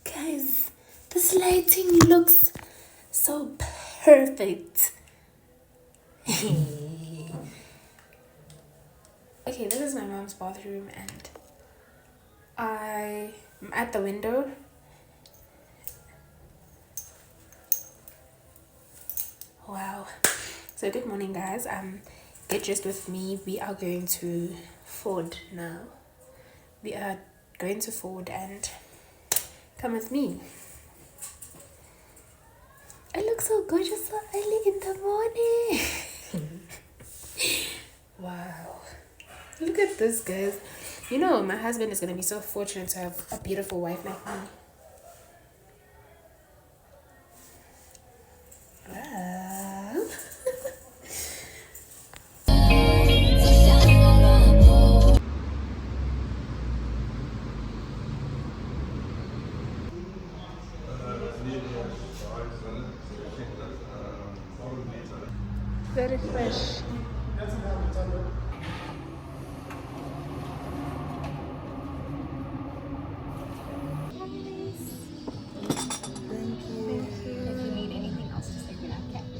Guys, this lighting looks so perfect. Okay, this is my mom's bathroom and I'm at the window. Wow. So good morning, guys. Get dressed with me. We are going to Ford now. We are going to Ford and come with me. I look so gorgeous so early in the morning. Wow. Look at this, guys. You know, my husband is going to be so fortunate to have a beautiful wife like me. Wow. Very fresh.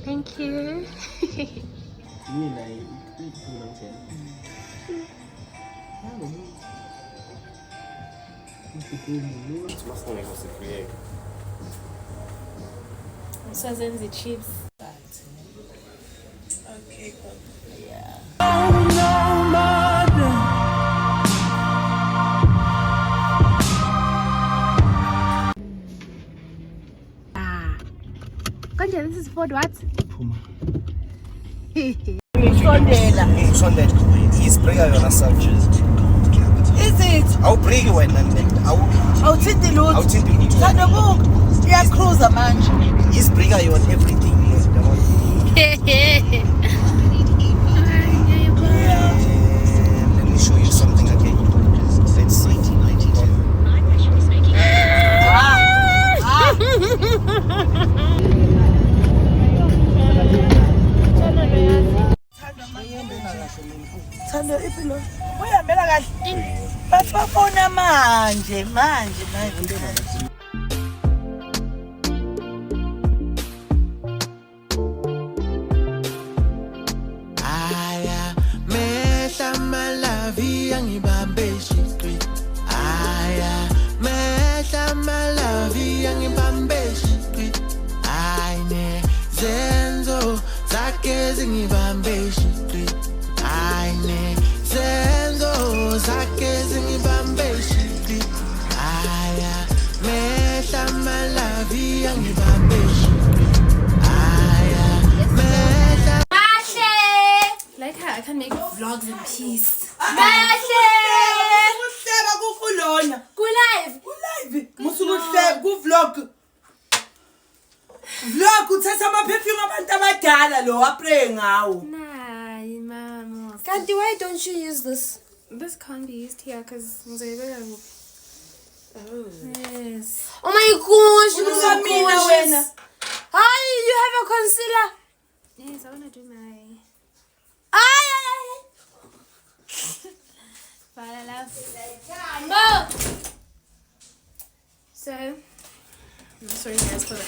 Thank you. So then the chips. Okay, cool. Yeah. Konje, this is Ford what? Puma. He's bigger on us. Is it? I'll bring you one and I'll take the load. Yeah, cruiser man. He's bigger on everything. Let me show you something again. Let's see. Thando ipilo. Uyahambela kahle. Bafona manje. Aya, mehla malavi angibambe street. Aya, mehla malavi angibambe street. Ayne zenzo zakhe zingibambe street. Ayne zenzo zakhe zingibambe street. Aya, mehla malavi angibambe street. Aya, mehla. Like how I can make vlogs in peace. Vlog uthatha ama-perfume abantu abadala lo apray ngawo. Nah, mama. Kanti, why don't you use this? This can't be used here because oh yes. Oh my gosh, you Uza look mina gorgeous. wena. Hi, you have a concealer. Yes, I wanna do my Go. so I'm sorry guys for that.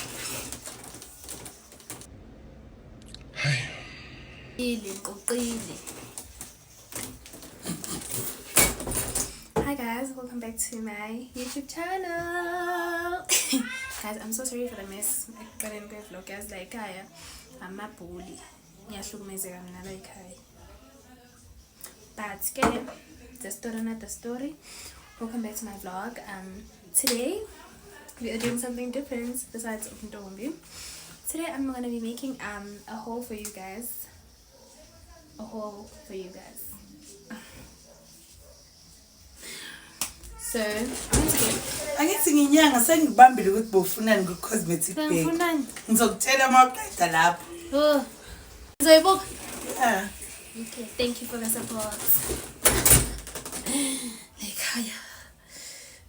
Hi guys, welcome back to my YouTube channel. Guys, I'm so sorry for the mess. I couldn't go vlog guys like I'm a bully. Ngiyahlukumezeka mina la ekhaya. But the story not the story. Welcome back to my vlog. Today we are doing something different besides Ntombi. Today I'm gonna be making a haul for you guys. So I'm going to get Angithi nginyanga sengibambile ukuthi bofunani ku-cosmetic bag. Ngizokutshela mawuqeda lapho. oh. So Yeah. okay, thank you for the support.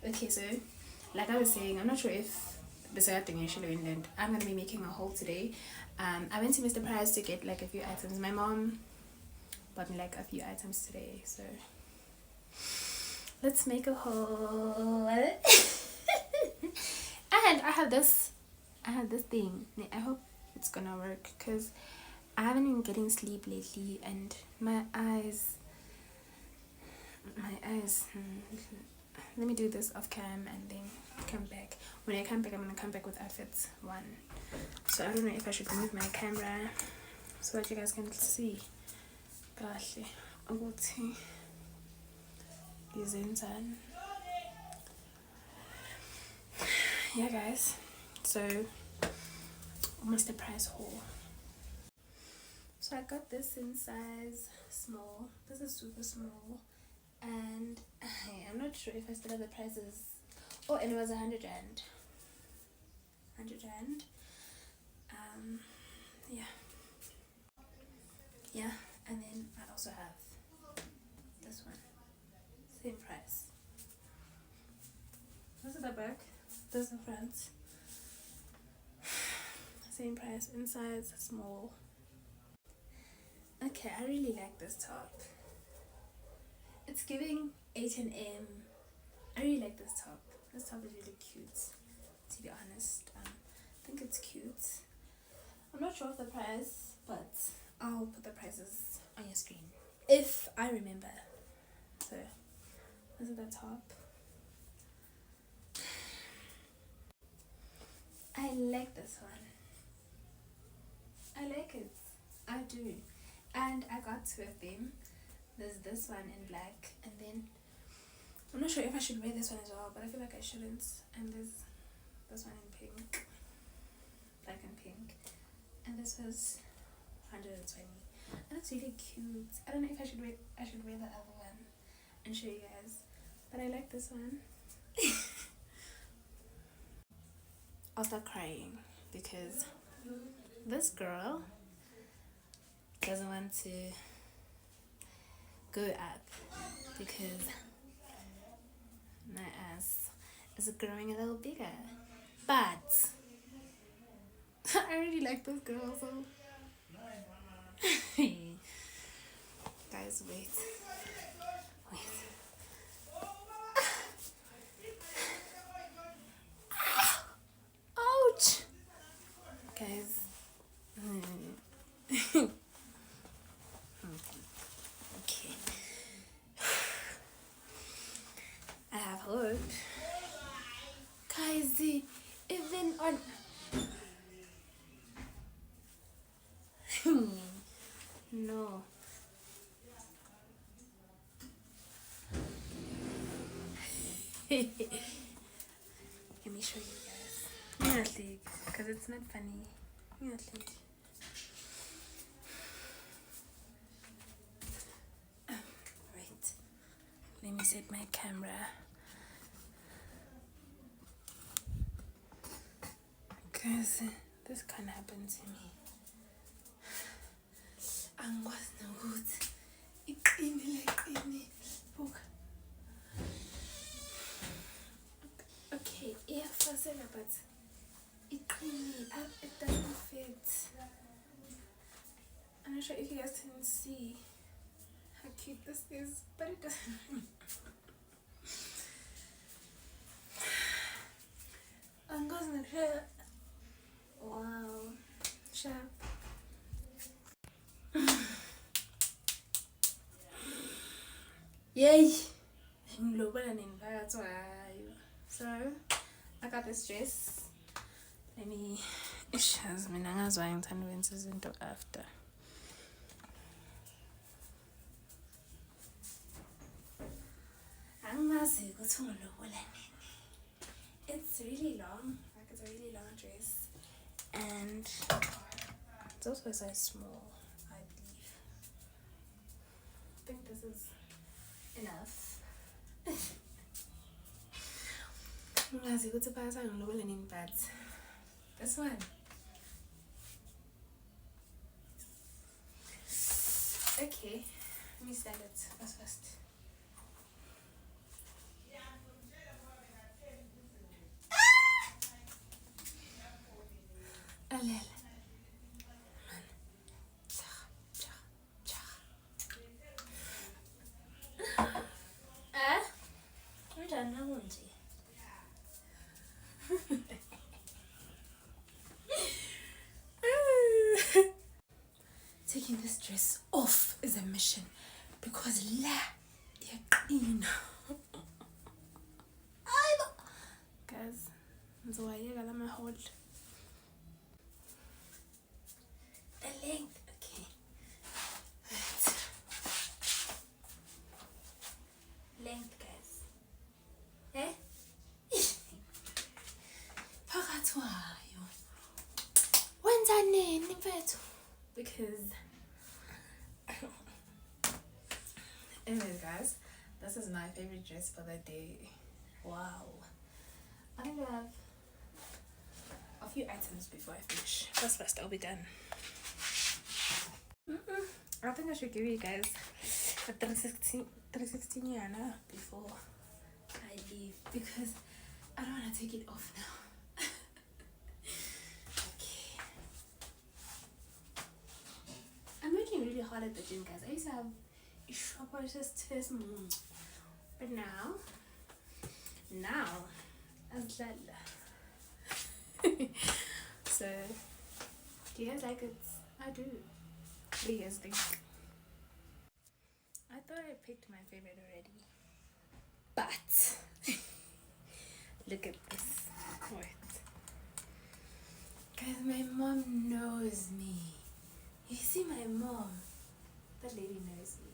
Okay, so like I was saying, I'm not sure if I'm gonna be making a haul today. I went to Mr. Price to get like a few items. My mom bought me like a few items today, so let's make a haul. And I have this thing. I hope it's gonna work because I haven't been getting sleep lately and my eyes let me do this off cam and then come back. When I come back, I'm gonna come back with outfits 1. So I don't know if I should move my camera so that you guys can see. Kahle ukuthi ngizenzani. Yeah guys, so Mr. Price haul. So I got this in size small. This is super small, and I'm not sure if I still have the prices. Oh, and it was 100 rand. 100 rand. Yeah, and then I also have this one. Same price. This is the back. This is the front. Same price. In size small. Okay, I really like this top. It's giving H&M. I really like this top. This top is really cute, to be honest. I think it's cute. I'm not sure of the price, but I'll put the prices on your screen if I remember. So this is the top. I like this one. I like it. I do. And I got 2 of them. There's this one in black, and then I'm not sure if I should wear this one as well, but I feel like I shouldn't. And there's this one in pink, black and pink, and this was 120. And it's really cute. I don't know if I should wear the other one and show you guys, but I like this one. I'll start crying because this girl doesn't want to go up because my ass is growing a little bigger. But I really like this girl, so guys, wait. Ouch, guys. Okay. I have hope. Guys, even on no. Let me show you guys. Because it's not funny. Right. Let me set my camera. Because this can't happen to me. Angikwazi nokuthi iqinile. Buka. Okay, iyafasela but iqinile. It doesn't fit. I'm not sure if you guys can see how cute this is, but it doesn't. I'm going to share. Wow, sharp. Yay! So I got this dress. Let me. Ish, has been into after. It's really long. Like it's a really long dress, and it's also a size small, I believe. I think this is enough. But this one. Okay, let me stand it first. lalela. Unjani nakunje? Taking this dress off is a mission because la yaqina. Guys, ngizoyeka lama hold. The length, okay. Right. Length, guys. Eh? Phakathi wayo. Wenza nini mfethu? Because anyways guys, this is my favorite dress for the day. Wow. I think I have a few items before I finish. First I'll be done. I think I should give you guys a 316 yana before I leave because I don't want to take it off now. Okay. I'm working really hard at the gym, guys. I used to have a shop just this moon, but now as lala. So do you guys like it? I do. What do you guys think? I thought I picked my favorite already, but look at this. Wait, guys, my mom knows me. You see my mom, that lady knows me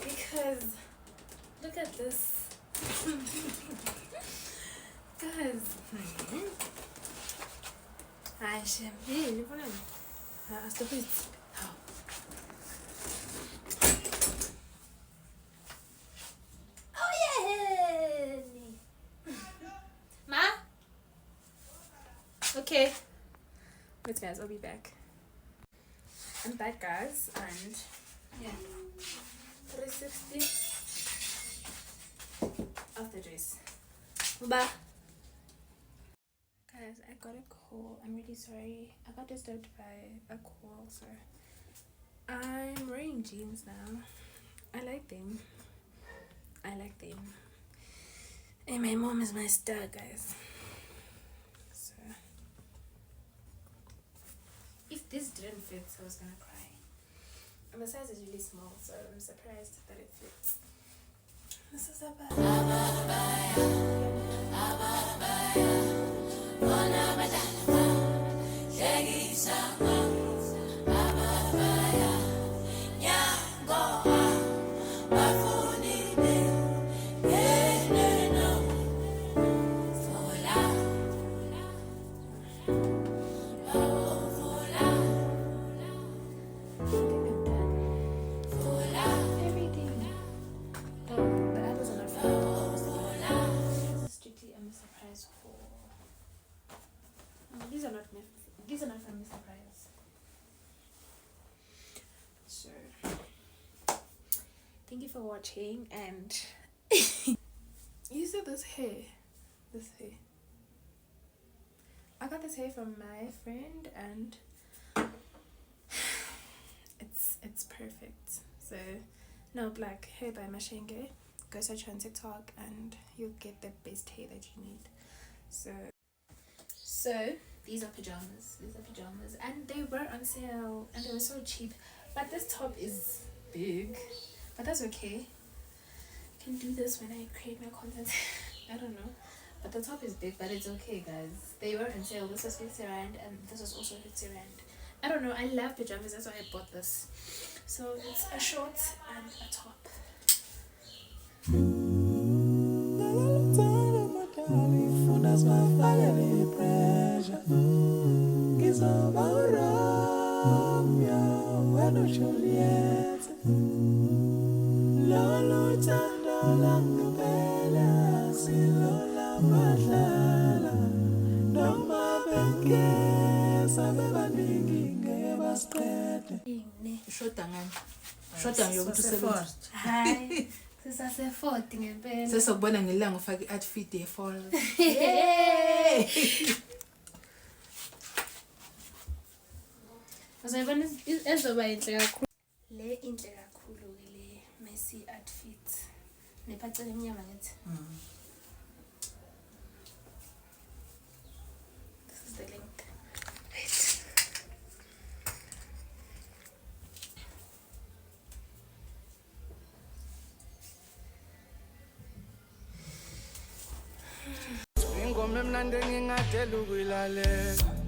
because look at this. Guys, I should be stop it. How? Oh yeah, Ma. Okay. Wait, guys, I'll be back. I'm back, guys, and yeah, 360 of the dress. Bye. Guys, I got a call. I'm really sorry. I got disturbed by a call, so I'm wearing jeans now. I like them. And my mom is my star, guys. So if this didn't fit, I was gonna cry. And my size is really small, so I'm surprised that it fits. This is a bad. These are not from Mr. Price. So thank you for watching, and you see this hair. I got this hair from my friend, and it's perfect. So no black hair by Mashenge. Go search her on TikTok and you'll get the best hair that you need. So these are pajamas. And they were on sale and they were so cheap. But this top is big, but that's okay. I can do this when I create my content. I don't know. But the top is big, but it's okay, guys. They were on sale. This was 50 rand and this was also 50 rand. I don't know. I love pajamas. That's why I bought this. So it's a short and a top. Hi. Sisase-40 ngempela. Sesokubona ngelanga ufake i-outfit ye-fall. Yabona ezoba inhle kakhulu. Le inhle kakhulu ke le Messi outfit. Nephathele emnyama ngathi. This is the length. Wait. ingoma emnandi engingadela ukuyilalela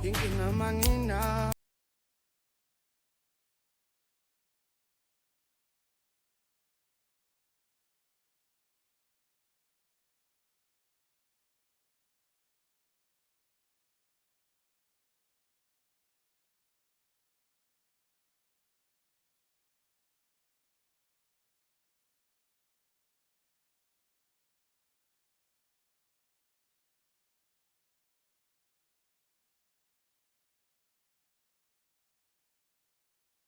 inkinga manginayo